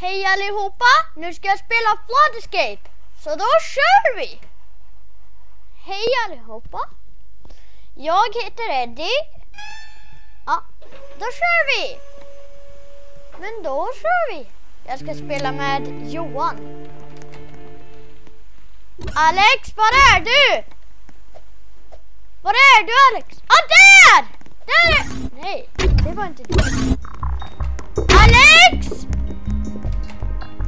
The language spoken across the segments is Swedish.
Hej allihopa, nu ska jag spela Flood Escape. Så då kör vi! Hej allihopa. Jag heter Eddie. Ja, då kör vi! Men då kör vi. Jag ska spela med Johan. Alex, var är du? Var är du, Alex? Ah, där! Där är... Nej, det var inte du. Alex!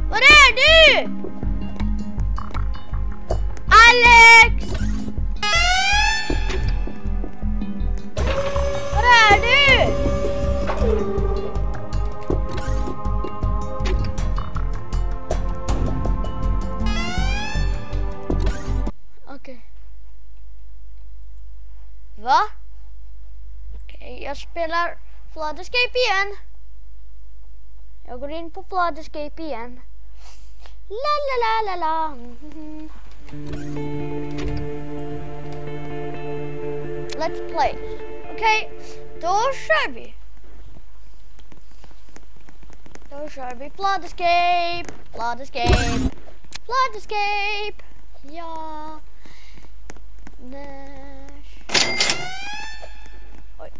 Var är du? Alex! Var är du? Okej. Va? Okej, jag spelar Flood Escape igen. Jag går in på Flood Escape igen. La la la la la. Let's play. Okej, då kör vi. Då kör vi Flood Escape. Flood Escape. Flood Escape. Ja. Oj.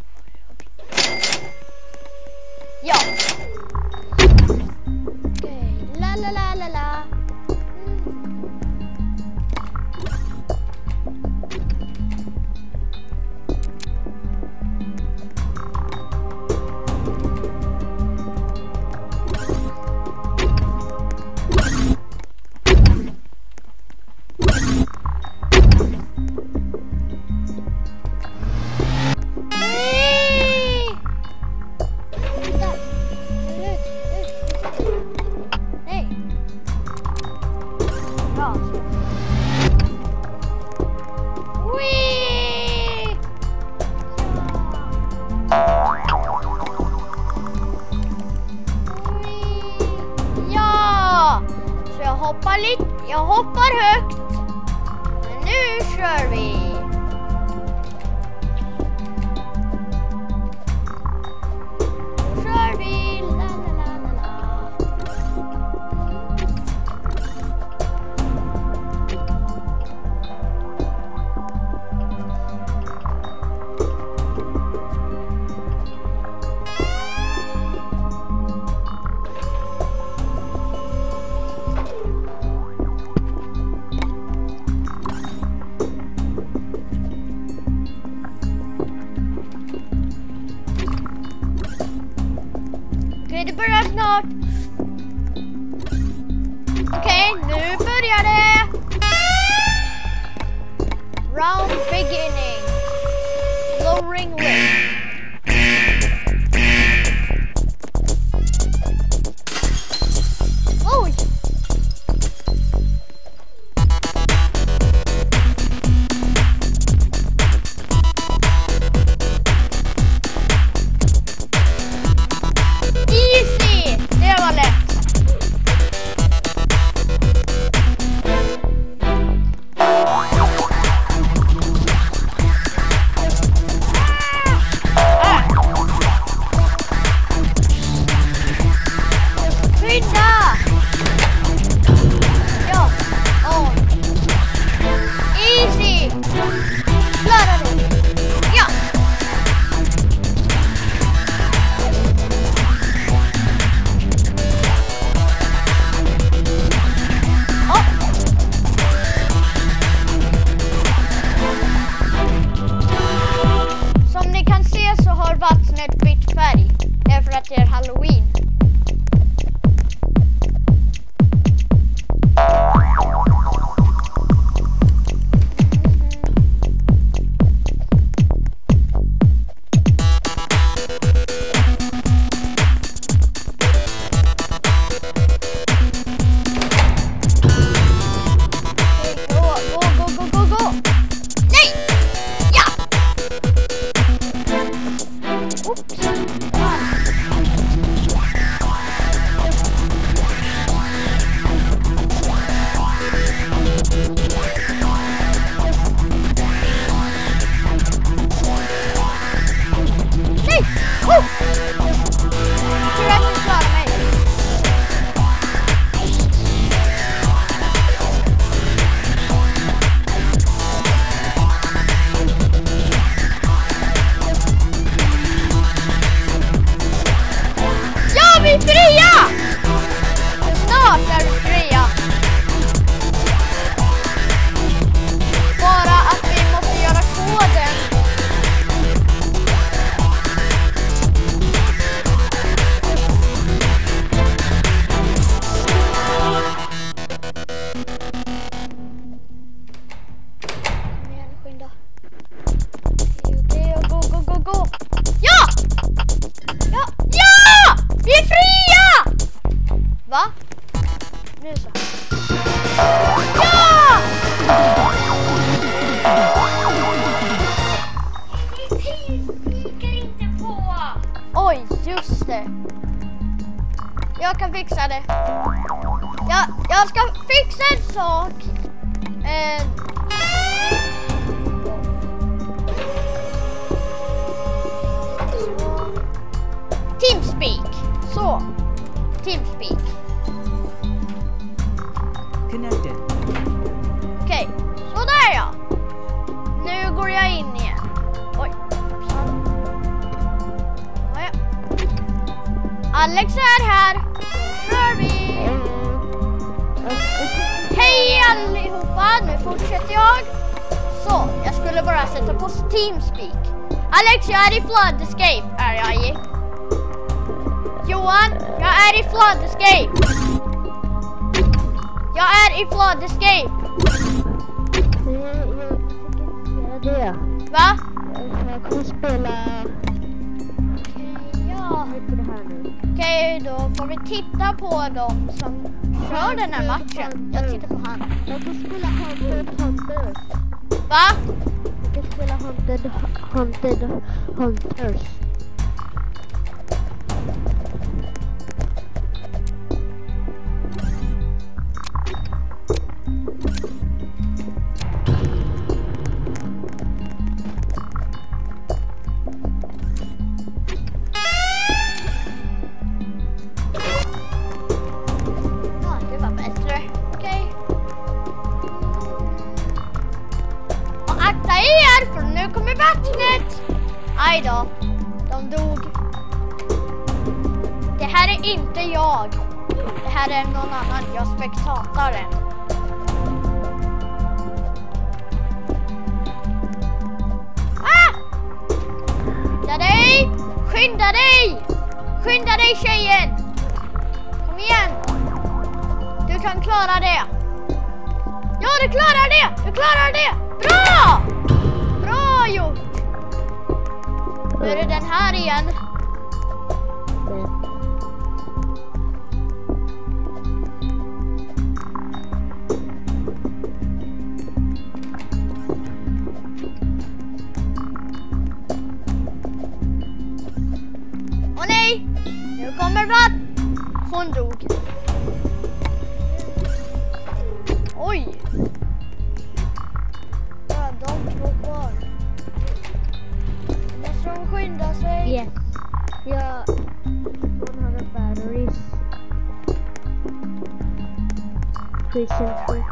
Ja. Okej, la la la la la. Jag hoppar högt. Men nu kör vi. Nu kör vi. La la la la la. Det börjar snart. Okej, nu börjar det. Round beginning. Lowering lift. Oj! Vattnet bytt färg därför att det är Halloween. Gå. Nej! Ja! Oops. Jag kan fixa det. Jag ska fixa en sak. Teamspeak. Så. Teamspeak. Connected. Okej, så där ja. Nu går jag in igen. Oj. Ja. Alex är här. Kör vi. Hej allihopa, nu fortsätter jag. Så, jag skulle bara sätta på Teamspeak. Alex, jag är i Flood Escape. Är jag i? Johan, jag är i Flood Escape. Jag är i Flood Escape. Det. Va? Jag kommer spela. Ja. Okej, då får vi titta på dem som kör den här matchen. Jag tittar på han. Jag kan spela Haunted. Va? Jag kan spela Hunters. För nu kommer vattnet. Aj då, de dog. Det här är inte jag. Det här är någon annan. Jag är spektatorn. Ah! Skynda dig! Skynda dig! Skynda dig tjejen! Kom igen! Du kan klara det. Ja, du klarar det! Du klarar det! Bra! Bra gjort! Nu är det den här igen. Åh nej! Nu kommer vatten! Hon dog. Oj! De två kvar. Måste de skynda sig? Yes. Ja. Man har en batteries. Prison trick.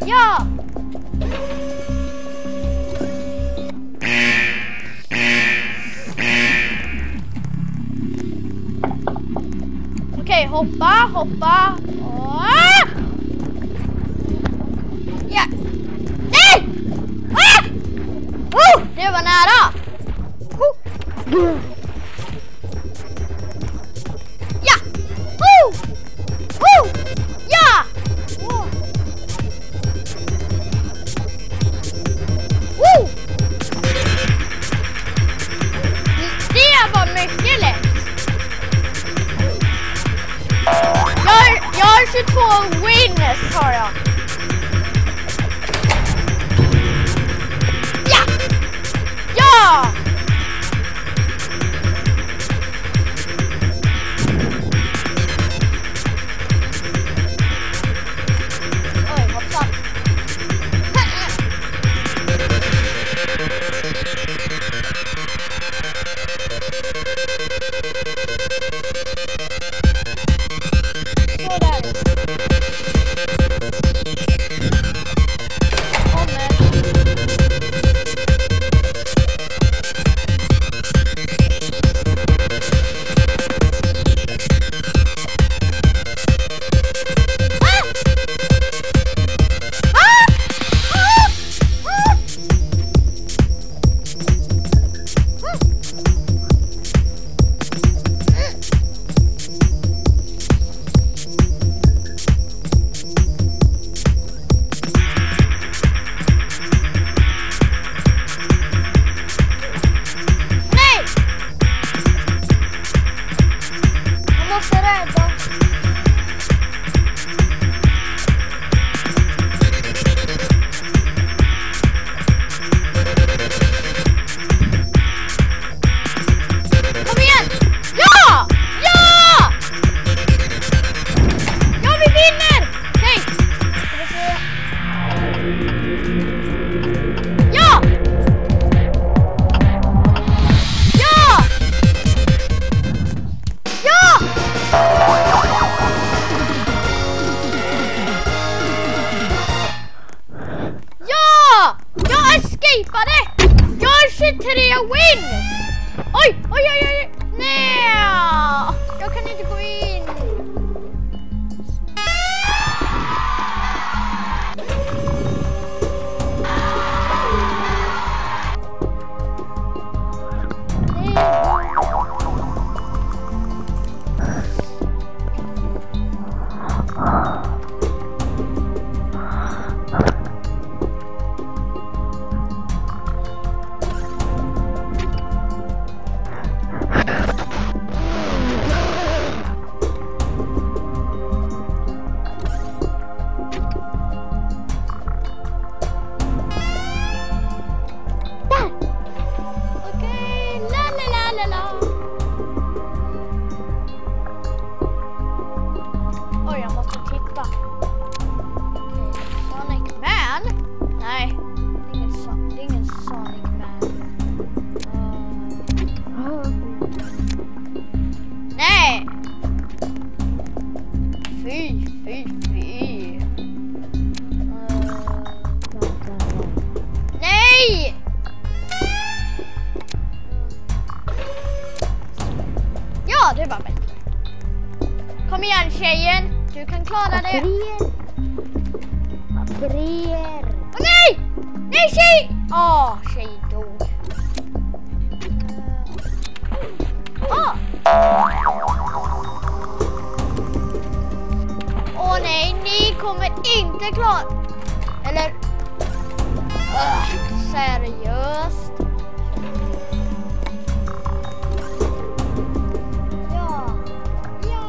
Ja! Okej, hoppa, hoppa. Ah! Ja. Nej! Ah! Det var nära. Ja! Ja! Det var mycket lätt. Jag har 22 wins har jag. Ja! Ja! Oj, vad fan. oss är rädda. Kom igen! Ja! Ja! Ja, vi vinner! Okej. Ska vi se. Ja! Ja! Ja! Ja! Jag escapade! Jag har 23 wins! Oj, oj, oj, oj! Nej! Jag kan inte gå in! Okej, la la la la la. Oj, jag måste titta. Okej, Sonic Man? Nej, det är ingen Sonic Man. Nej! Fy, fy, fy. Nej! Ja, det var bättre. Kom igen, tjejen. Du kan klara det. Batterier. Åh, nej! Nej, tjej! Åh, tjej dog. Åh nej, ni kommer inte klara. Eller... seriöst? Ja. Ja.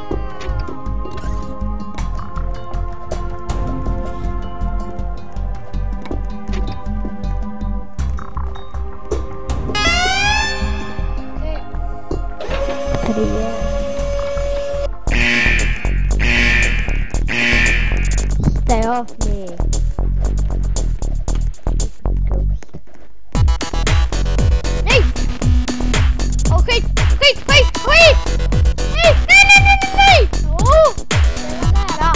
Okej. Stay off me. Nej! Åh, skit! Skit! Skit! Skit! Nej! Nej! Nej! Nej! Nej! Nej! Åh! Det var nära.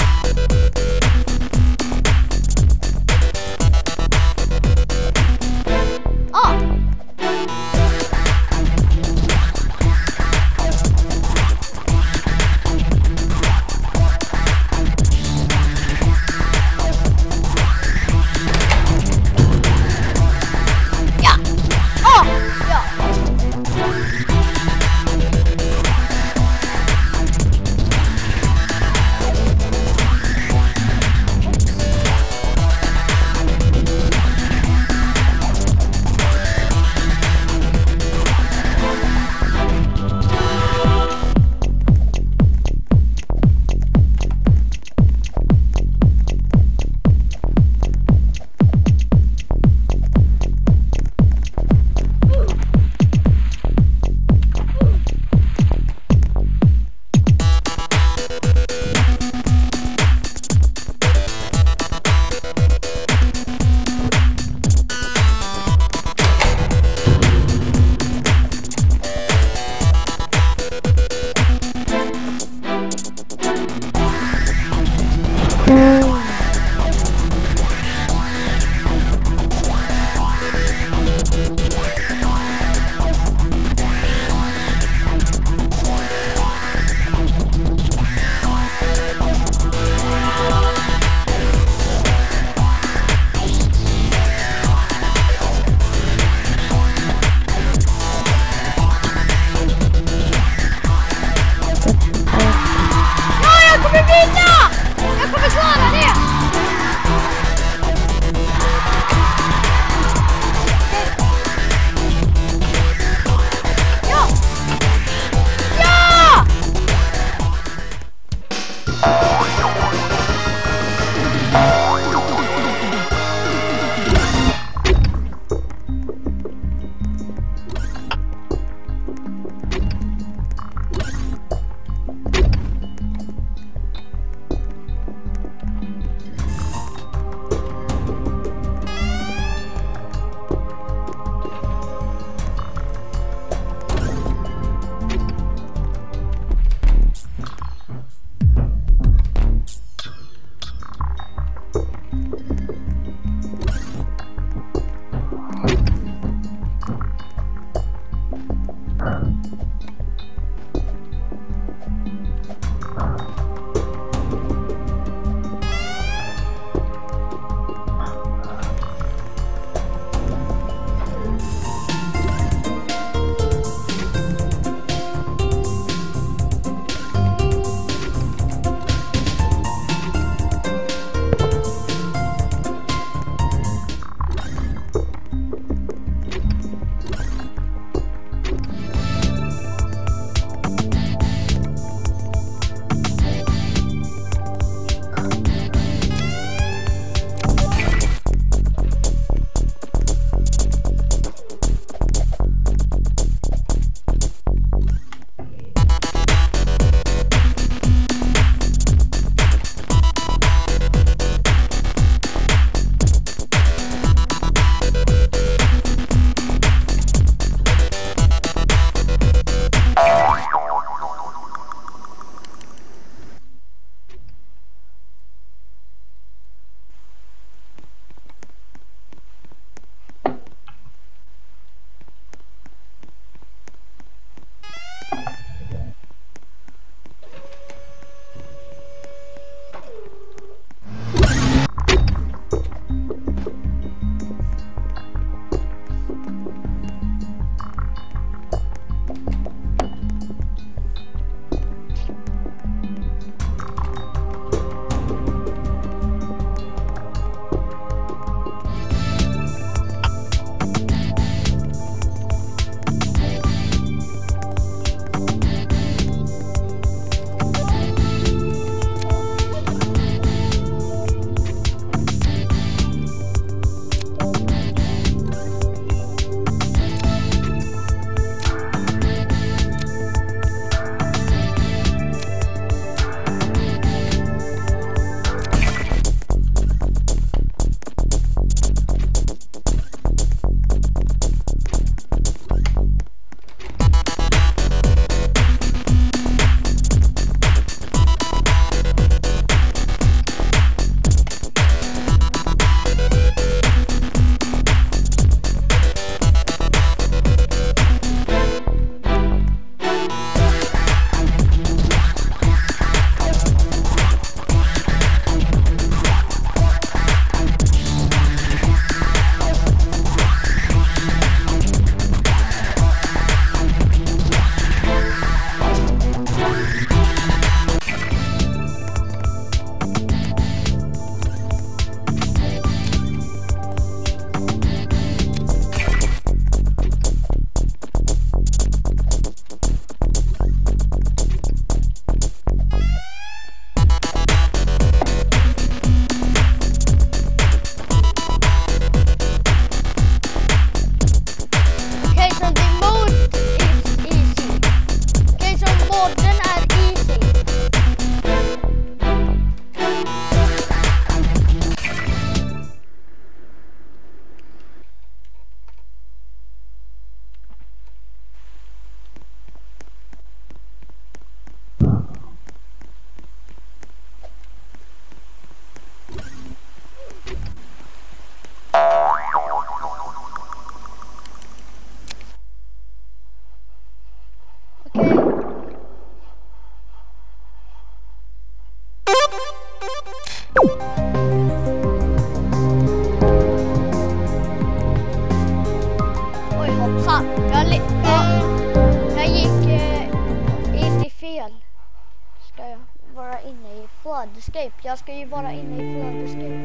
ska jag vara inne i Flood Escape. Jag ska ju vara inne i Flood Escape.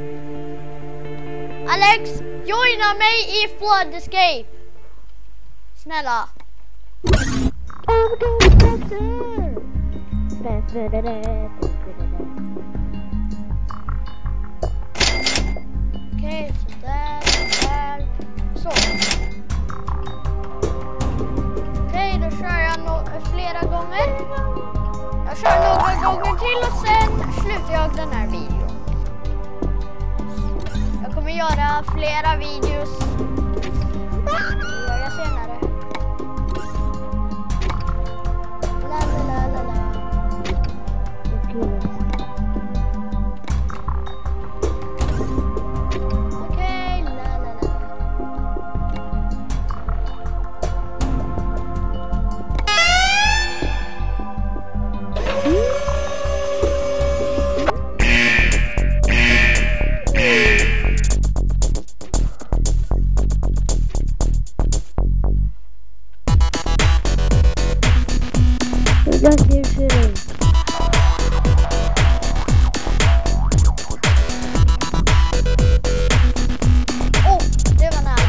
Alex, joina mig i Flood Escape. Snälla. Okej, så där. Så. Okej, då kör jag flera gånger. Jag kör några gånger till och sen slutar jag den här videon. Jag kommer göra flera videos. Det gör jag senare. La la la la la. Okej, la la la. Just you shooting. Oh, det var nära.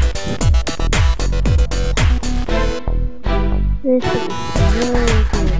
This is really good.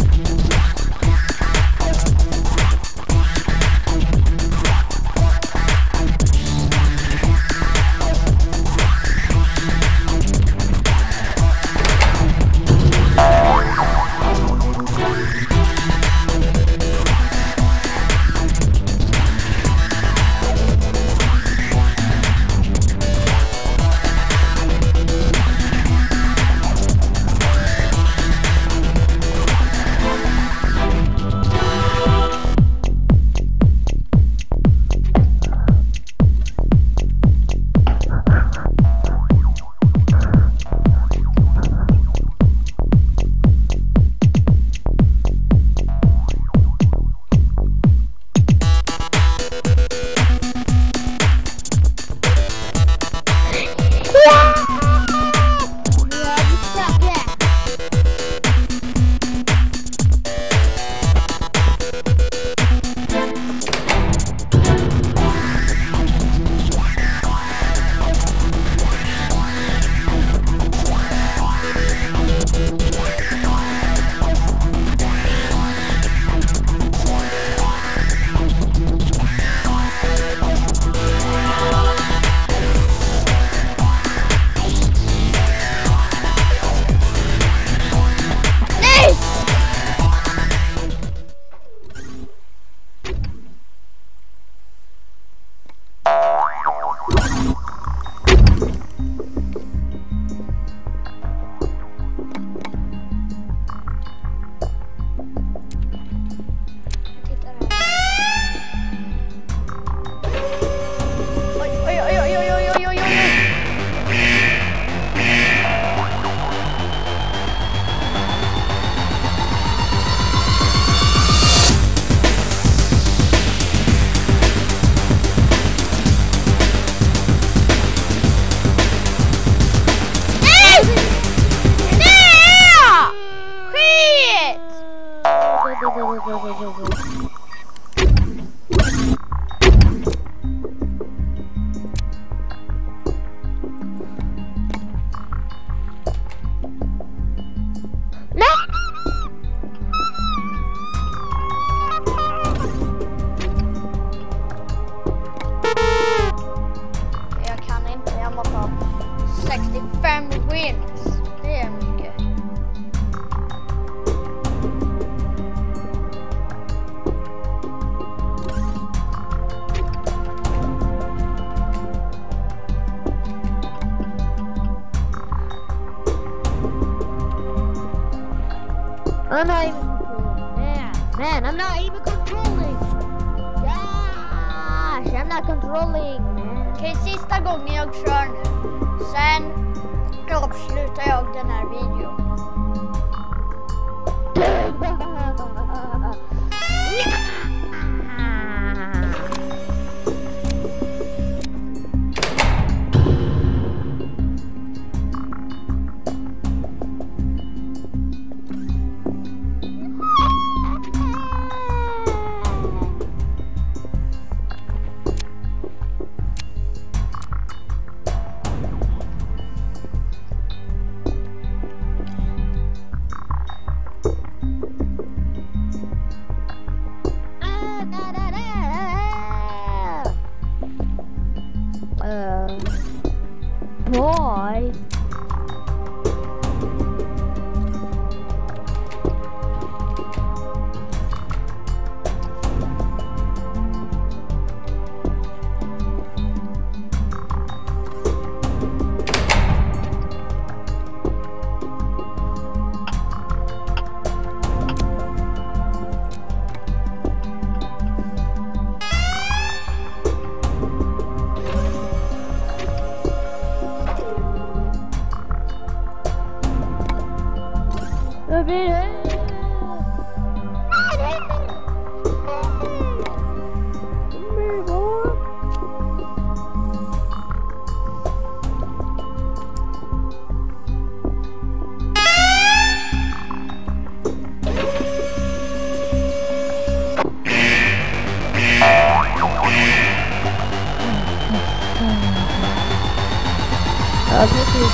Jag kan inte, jag måste ha 65 wins. Det är mycket. I'm not even controlling. Man, I'm not even controlling. Gosh, I'm not controlling, man. Okej, sista gången jag kör nu. Sen avslutar jag den här videon. Jag tycker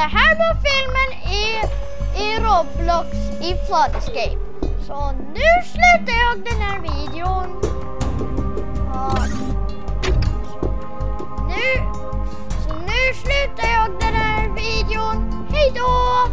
här var filmen i Roblox i Flood Escape. Så nu slutar jag den här videon. Nu slutar jag den här videon. Hej då!